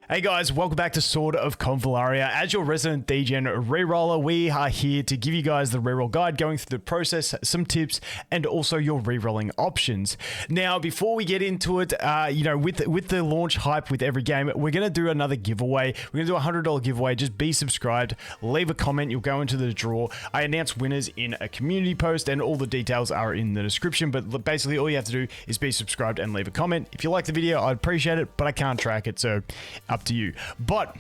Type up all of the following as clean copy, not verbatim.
Hey guys, welcome back to Sword of Convallaria. As your resident degen reroller, we are here to give you guys the reroll guide, going through the process, some tips, and also your rerolling options. Now, before we get into it, with the launch hype with every game, we're going to do another giveaway. We're going to do a $100 giveaway. Just be subscribed, leave a comment, you'll go into the draw. I announce winners in a community post, and all the details are in the description, but basically all you have to do is be subscribed and leave a comment. If you like the video, I'd appreciate it, but I can't track it, so up to you. But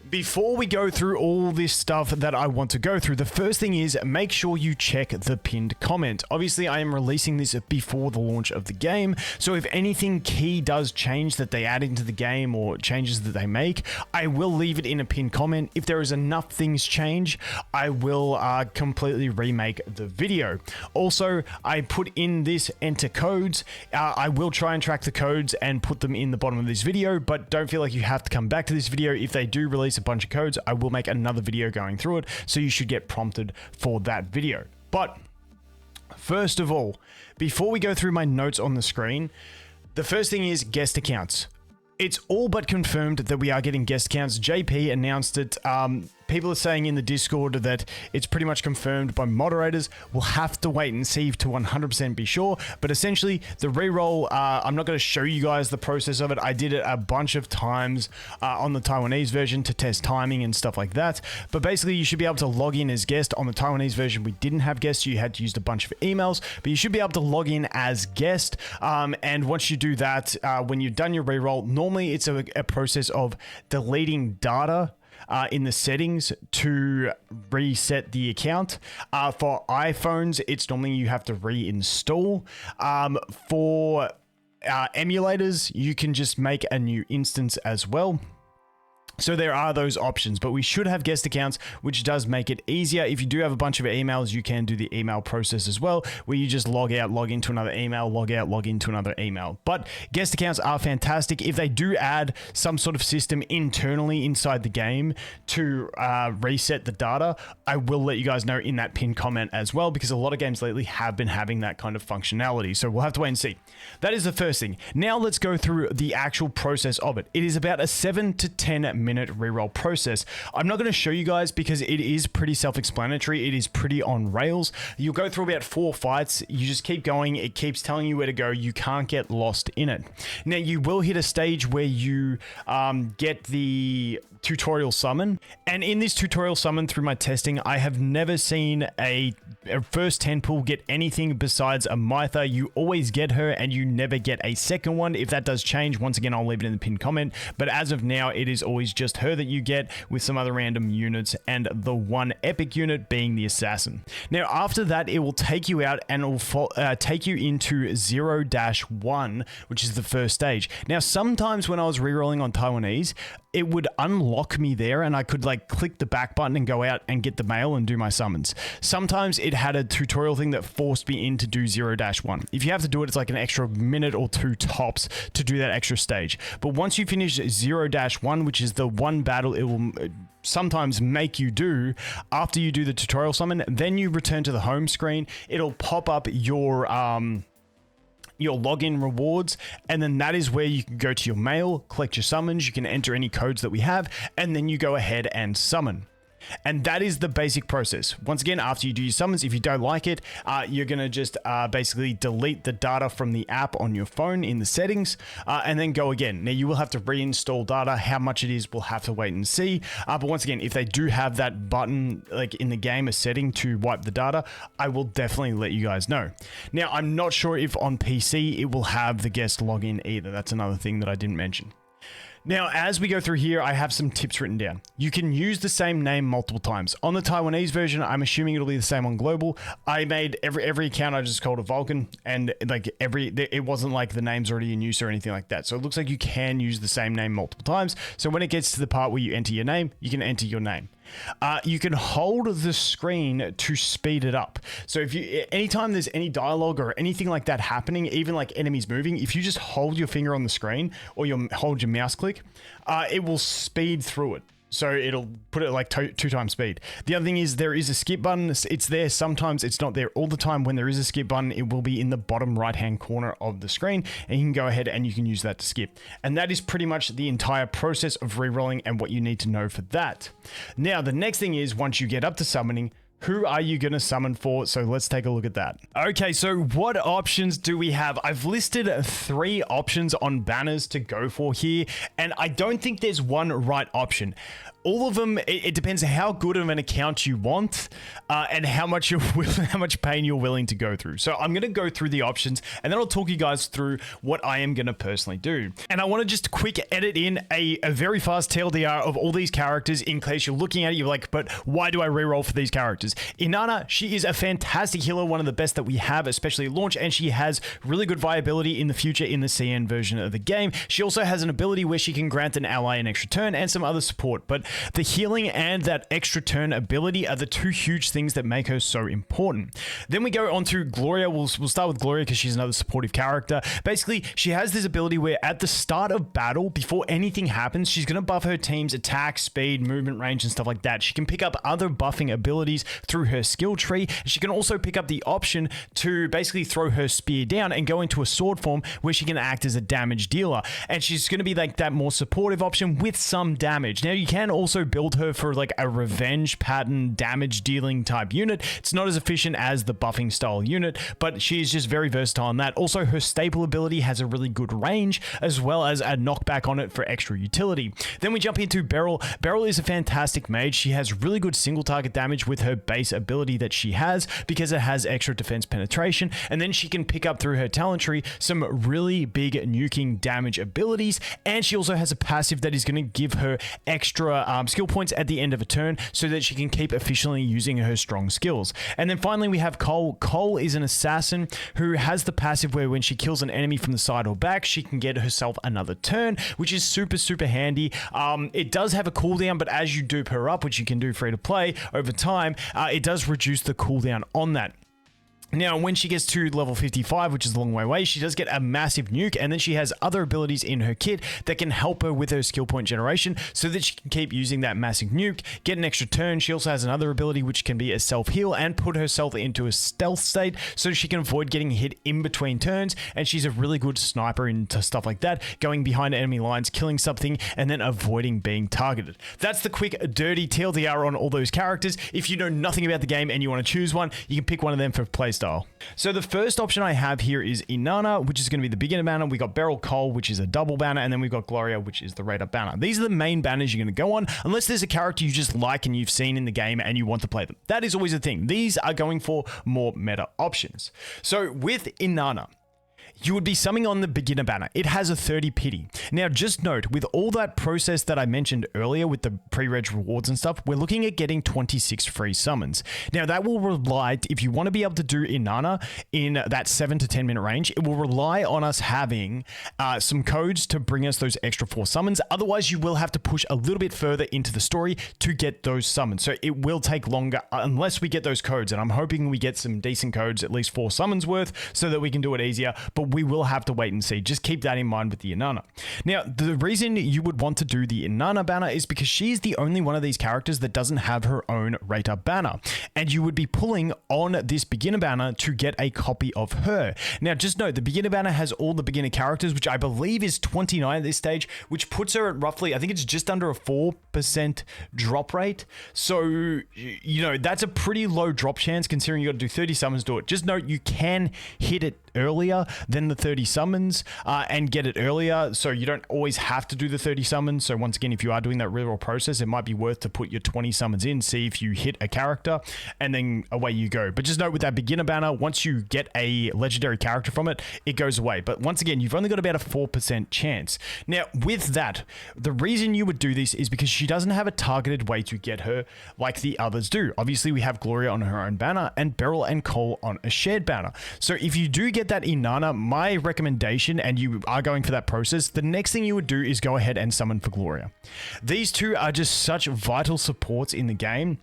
before we go through all this stuff that I want to go through, the first thing is make sure you check the pinned comment. Obviously, I am releasing this before the launch of the game, so if anything key does change that they add into the game or changes that they make, I will leave it in a pinned comment. If there is enough things change, I will completely remake the video. Also, I put in this enter codes. I will try and track the codes and put them in the bottom of this video, but don't feel like you have to come back to this video. If they do release a bunch of codes, I will make another video going through it, so you should get prompted for that video. But first of all, before we go through my notes on the screen, the first thing is guest accounts. It's all but confirmed that we are getting guest accounts. JP announced it. People are saying in the Discord that it's pretty much confirmed by moderators. We'll have to wait and see to 100% be sure. But essentially, the reroll, I'm not going to show you guys the process of it. I did it a bunch of times on the Taiwanese version to test timing and stuff like that. But basically, you should be able to log in as guest. On the Taiwanese version, we didn't have guests. You had to use a bunch of emails. But you should be able to log in as guest. And once you do that, when you've done your reroll, normally it's a process of deleting data in the settings to reset the account. For iPhones, it's normally you have to reinstall. For emulators, you can just make a new instance as well. So there are those options, but we should have guest accounts, which does make it easier. If you do have a bunch of emails, you can do the email process as well, where you just log out, log into another email, log out, log into another email. But guest accounts are fantastic. If they do add some sort of system internally inside the game to reset the data, I will let you guys know in that pinned comment as well, because a lot of games lately have been having that kind of functionality. So we'll have to wait and see. That is the first thing. Now let's go through the actual process of it. It is about a 7 to 10 minute reroll process. I'm not going to show you guys because it is pretty self-explanatory. It is pretty on rails. You'll go through about 4 fights. You just keep going. It keeps telling you where to go. You can't get lost in it. Now, you will hit a stage where you get the tutorial summon, and in this tutorial summon, through my testing, I have never seen a first 10 pull get anything besides a Mytha. You always get her and you never get a second one. If that does change, once again, I'll leave it in the pinned comment, but as of now, it is always just her that you get, with some other random units, and the one epic unit being the assassin. Now, after that, it will take you out and it will take you into 0-1, which is the first stage. Now, sometimes when I was rerolling on Taiwanese, it would unlock me there and I could like click the back button and go out and get the mail and do my summons. Sometimes it had a tutorial thing that forced me in to do 0-1. If you have to do it, it's like an extra minute or 2 tops to do that extra stage. But once you finish 0-1, which is the one battle it will sometimes make you do after you do the tutorial summon, then you return to the home screen. It'll pop up your login rewards, and then that is where you can go to your mail, collect your summons, you can enter any codes that we have, and then you go ahead and summon. And that is the basic process. Once again, after you do your summons, if you don't like it, you're going to just basically delete the data from the app on your phone in the settings, and then go again. Now, you will have to reinstall data. How much it is, we'll have to wait and see. But once again, if they do have that button like in the game, a setting to wipe the data, I will definitely let you guys know. Now, I'm not sure if on PC it will have the guest login either. That's another thing that I didn't mention. Now, as we go through here, I have some tips written down. You can use the same name multiple times. On the Taiwanese version, I'm assuming it'll be the same on global. I made every account, I just called it Vulcan, and like it wasn't like the name's already in use or anything like that. So it looks like you can use the same name multiple times. So when it gets to the part where you enter your name, you can enter your name. You can hold the screen to speed it up. So if you, anytime there's any dialogue or anything like that happening, even like enemies moving, if you just hold your finger on the screen or hold your mouse click, it will speed through it. So it'll put it like 2 times speed. The other thing is there is a skip button. It's there sometimes. It's not there all the time. When there is a skip button, it will be in the bottom right-hand corner of the screen, and you can go ahead and you can use that to skip. And that is pretty much the entire process of rerolling and what you need to know for that. Now, the next thing is once you get up to summoning, who are you going to summon for? So let's take a look at that. Okay, so what options do we have? I've listed 3 options on banners to go for here, and I don't think there's one right option. All of them, it depends how good of an account you want and how much pain you're willing to go through. So I'm going to go through the options, and then I'll talk you guys through what I am going to personally do. And I want to just quick edit in a very fast TLDR of all these characters in case you're looking at it, you're like, but why do I reroll for these characters? Inanna, she is a fantastic healer, one of the best that we have, especially at launch, and she has really good viability in the future in the CN version of the game. She also has an ability where she can grant an ally an extra turn and some other support, but the healing and that extra turn ability are the 2 huge things that make her so important. Then we go on to Gloria. We'll start with Gloria because she's another supportive character. Basically, she has this ability where at the start of battle, before anything happens, she's going to buff her team's attack, speed, movement range, and stuff like that. She can pick up other buffing abilities through her skill tree. She can also pick up the option to basically throw her spear down and go into a sword form where she can act as a damage dealer. And she's going to be like that more supportive option with some damage. Now, you can also build her for like a revenge pattern damage dealing type unit. It's not as efficient as the buffing style unit, but she is just very versatile on that. Also, her staple ability has a really good range as well as a knockback on it for extra utility. Then we jump into Beryl. Beryl is a fantastic mage. She has really good single target damage with her base ability that she has because it has extra defense penetration, and then she can pick up through her talent tree some really big nuking damage abilities, and she also has a passive that is going to give her extra skill points at the end of a turn so that she can keep efficiently using her strong skills. And then finally we have Cole. Cole is an assassin who has the passive where when she kills an enemy from the side or back, she can get herself another turn, which is super handy. It does have a cooldown, but as you dupe her up, which you can do free to play over time, it does reduce the cooldown on that. Now, when she gets to level 55, which is a long way away, she does get a massive nuke, and then she has other abilities in her kit that can help her with her skill point generation so that she can keep using that massive nuke, get an extra turn. She also has another ability which can be a self-heal and put herself into a stealth state so she can avoid getting hit in between turns, and she's a really good sniper into stuff like that, going behind enemy lines, killing something, and then avoiding being targeted. That's the quick, dirty TLDR on all those characters. If you know nothing about the game and you want to choose one, you can pick one of them for play style. So the first option I have here is Inanna, which is going to be the beginner banner. We got Beryl Cole, which is a double banner, and then we've got Gloria, which is the rate up banner. These are the main banners you're going to go on, unless there's a character you just like and you've seen in the game and you want to play them. That is always a thing. These are going for more meta options. So with Inanna, you would be summoning on the beginner banner. It has a 30 pity. Now, just note, with all that process that I mentioned earlier with the pre-reg rewards and stuff, we're looking at getting 26 free summons. Now, that will rely, if you want to be able to do Inanna in that 7 to 10 minute range, it will rely on us having some codes to bring us those extra 4 summons. Otherwise, you will have to push a little bit further into the story to get those summons. So it will take longer unless we get those codes. And I'm hoping we get some decent codes, at least 4 summons worth, so that we can do it easier. But we will have to wait and see. Just keep that in mind with the Inanna. Now, the reason you would want to do the Inanna banner is because she's the only one of these characters that doesn't have her own rate up banner. And you would be pulling on this beginner banner to get a copy of her. Now, just note, the beginner banner has all the beginner characters, which I believe is 29 at this stage, which puts her at roughly, I think it's just under a 4% drop rate. So, you know, that's a pretty low drop chance considering you got to do 30 summons to it. Just note, you can hit it earlier than the 30 summons and get it earlier, so you don't always have to do the 30 summons. So once again, if you are doing that reroll process, it might be worth to put your 20 summons in, see if you hit a character, and then away you go. But just note, with that beginner banner, once you get a legendary character from it, it goes away. But once again, you've only got about a 4% chance. Now, with that, the reason you would do this is because she doesn't have a targeted way to get her like the others do. Obviously, we have Gloria on her own banner and Beryl and Cole on a shared banner. So if you do get that Inanna, my recommendation, and you are going for that process, the next thing you would do is go ahead and summon for Gloria. These two are just such vital supports in the game.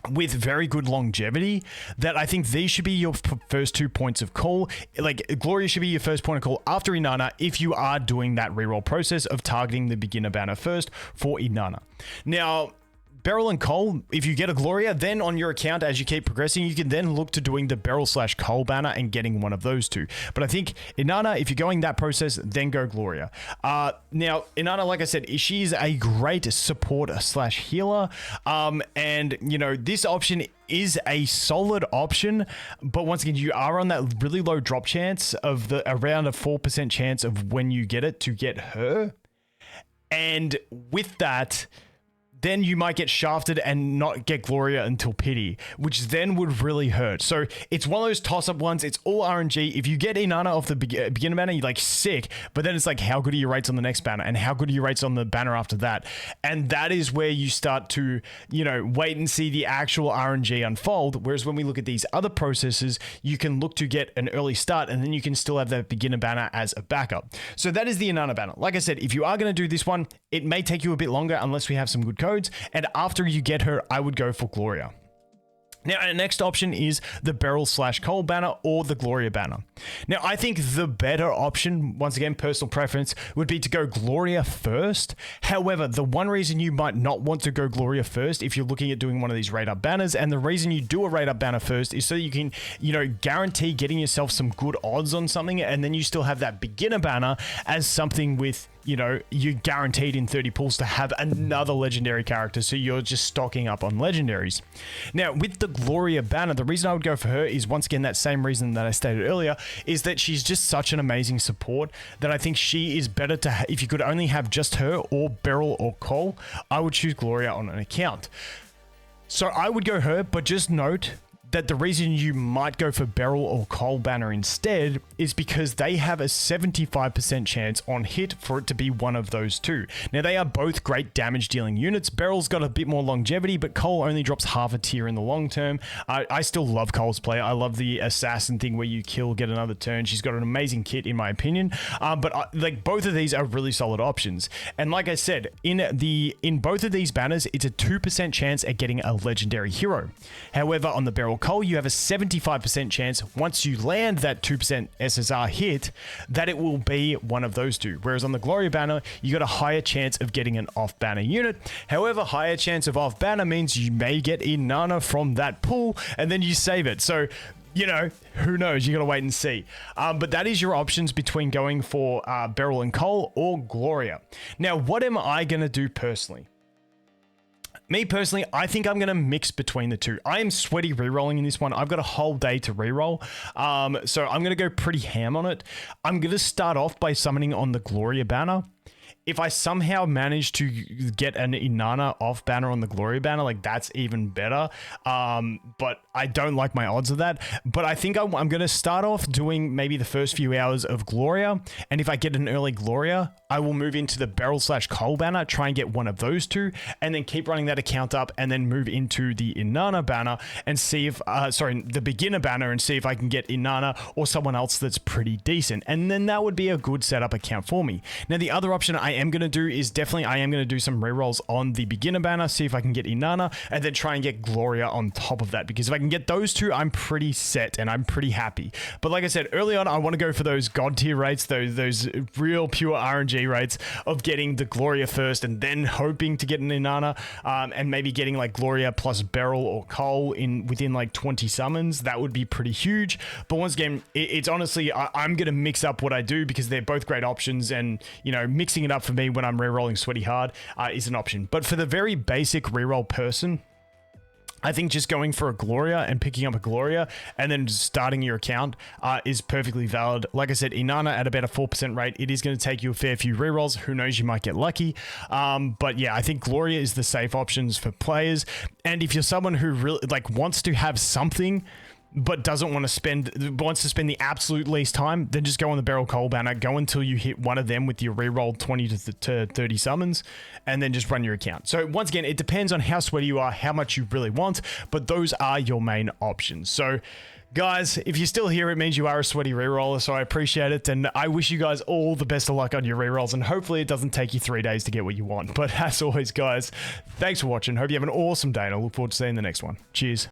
with very good longevity, that I think these should be your first 2 points of call. Like, Gloria should be your first point of call after Inanna if you are doing that reroll process of targeting the beginner banner first for Inanna. Now, Beryl and Cole, if you get a Gloria, then on your account, as you keep progressing, you can then look to doing the Beryl/Cole banner and getting one of those two. But I think Inanna, if you're going that process, then go Gloria. Now, Inanna, like I said, she's a great support/healer. And, you know, this option is a solid option, but once again, you are on that really low drop chance of around a 4% chance of when you get it to get her. And with that, then you might get shafted and not get Gloria until pity, which then would really hurt. So it's one of those toss-up ones. It's all RNG. If you get Inanna off the beginner banner, you're like sick, but then it's like, how good are your rates on the next banner? And how good are your rates on the banner after that? And that is where you start to, you know, wait and see the actual RNG unfold. Whereas when we look at these other processes, you can look to get an early start, and then you can still have that beginner banner as a backup. So that is the Inanna banner. Like I said, if you are going to do this one, it may take you a bit longer unless we have some good codes. And after you get her, I would go for Gloria. Now, our next option is the Beryl/Cole banner or the Gloria banner. Now, I think the better option, once again, personal preference, would be to go Gloria first. However, the one reason you might not want to go Gloria first if you're looking at doing one of these rate up banners, and the reason you do a rate up banner first is so you can, you know, guarantee getting yourself some good odds on something, and then you still have that beginner banner as something with, you know, you're guaranteed in 30 pulls to have another legendary character, so you're just stocking up on legendaries. Now, with the Gloria banner, the reason I would go for her is, once again, that same reason that I stated earlier, is that she's just such an amazing support that I think she is better to, if you could only have just her or Beryl or Cole, I would choose Gloria on an account. So I would go her, but just note that the reason you might go for Beryl or Cole banner instead is because they have a 75% chance on hit for it to be one of those two. Now, they are both great damage dealing units. Beryl's got a bit more longevity, but Cole only drops half a tier in the long term. I still love Cole's play. I love the assassin thing where you kill, get another turn. She's got an amazing kit in my opinion. Like, both of these are really solid options. And like I said, in both of these banners, it's a 2% chance at getting a legendary hero. However, on the Beryl Cole, you have a 75% chance once you land that 2% SSR hit that it will be one of those two. Whereas on the Gloria banner, you got a higher chance of getting an off banner unit. However, higher chance of off banner means you may get Inanna from that pool and then you save it. So, you know, who knows? You got to wait and see. But that is your options between going for Beryl and Cole or Gloria. Now, what am I going to do personally? Me personally, I think I'm going to mix between the two. I am sweaty rerolling in this one. I've got a whole day to reroll. So I'm going to go pretty ham on it. I'm going to start off by summoning on the Gloria banner. If I somehow manage to get an Inanna off banner on the Gloria banner, like, that's even better. But I don't like my odds of that. But I think I'm going to start off doing maybe the first few hours of Gloria. And if I get an early Gloria, I will move into the Beryl/Cole banner, try and get one of those two, and then keep running that account up, and then move into the Inanna banner and see if, the beginner banner, and see if I can get Inanna or someone else that's pretty decent. And then that would be a good setup account for me. Now, the other option I am going to do is I am going to do some rerolls on the beginner banner, see if I can get Inanna, and then try and get Gloria on top of that, because if I can get those two, I'm pretty set and I'm pretty happy. But like I said early on, I want to go for those god tier rates, those real pure RNG rates of getting the Gloria first and then hoping to get an Inanna, and maybe getting like Gloria plus Beryl or Cole within like 20 summons. That would be pretty huge. But once again, it's honestly, I'm going to mix up what I do because they're both great options, and, you know, mixing it up for me when I'm rerolling sweaty hard is an option. But for the very basic reroll person, I think just going for a Gloria and picking up a Gloria and then starting your account is perfectly valid. Like I said, Inanna at about a 4% rate, it is going to take you a fair few rerolls. Who knows, you might get lucky. But yeah, I think Gloria is the safe options for players. And if you're someone who really wants to have something but wants to spend the absolute least time, then just go on the Beryl Cole banner, go until you hit one of them with your reroll 20 to 30 summons, and then just run your account. So once again, it depends on how sweaty you are, how much you really want, but those are your main options. So Guys, if you're still here, it means you are a sweaty reroller, so I appreciate it, and I wish you guys all the best of luck on your rerolls, and hopefully it doesn't take you 3 days to get what you want. But as always, guys, thanks for watching. Hope you have an awesome day, and I look forward to seeing the next one. Cheers.